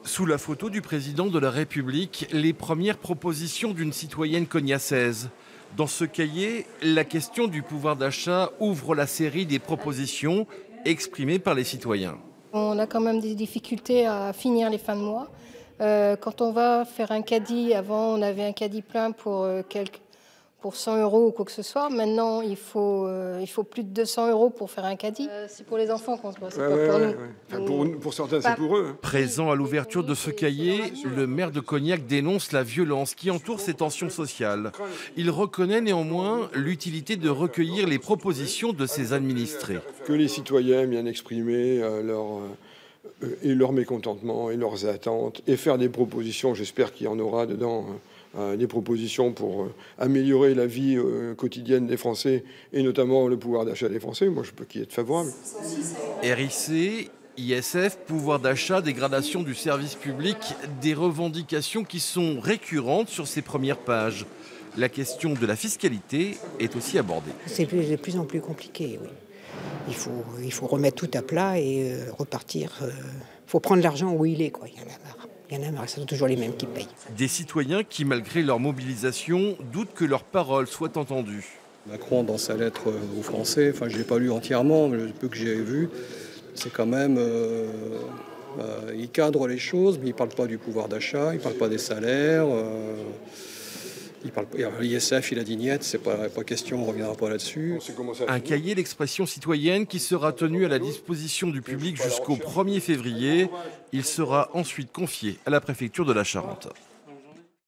Sous la photo du président de la République, les premières propositions d'une citoyenne cognassaise. Dans ce cahier, la question du pouvoir d'achat ouvre la série des propositions exprimées par les citoyens. On a quand même des difficultés à finir les fins de mois. Quand on va faire un caddie, avant on avait un caddie plein pour 100 € ou quoi que ce soit. Maintenant il faut plus de 200 € pour faire un caddie. C'est pour les enfants qu'on se bat, c'est pas pour nous. Ouais. Enfin, pour certains, c'est pour eux. Hein. Présent à l'ouverture de ce cahier, le maire de Cognac dénonce la violence qui entoure ces tensions sociales. Il reconnaît néanmoins l'utilité de recueillir les propositions de ses administrés. Que les citoyens viennent exprimer leur mécontentement et leurs attentes et faire des propositions, j'espère qu'il y en aura dedans, des propositions pour améliorer la vie quotidienne des Français et notamment le pouvoir d'achat des Français. Moi, je peux qu'y être favorable. RIC, ISF, pouvoir d'achat, dégradation du service public, des revendications qui sont récurrentes sur ces premières pages. La question de la fiscalité est aussi abordée. C'est de plus en plus compliqué, oui. Il faut remettre tout à plat et repartir. Il faut prendre l'argent où il est, quoi. Il y en a marre, c'est toujours les mêmes qui payent. Des citoyens qui, malgré leur mobilisation, doutent que leurs paroles soient entendues. Macron, dans sa lettre aux Français, je ne l'ai pas lu entièrement, mais le peu que j'ai vu, c'est quand même... il cadre les choses, mais il ne parle pas du pouvoir d'achat, il ne parle pas des salaires... l'ISF, il a dit niet, c'est pas question, on ne reviendra pas là-dessus. Un cahier d'expression citoyenne qui sera tenu à la disposition du public jusqu'au 1er février. Il sera ensuite confié à la préfecture de la Charente.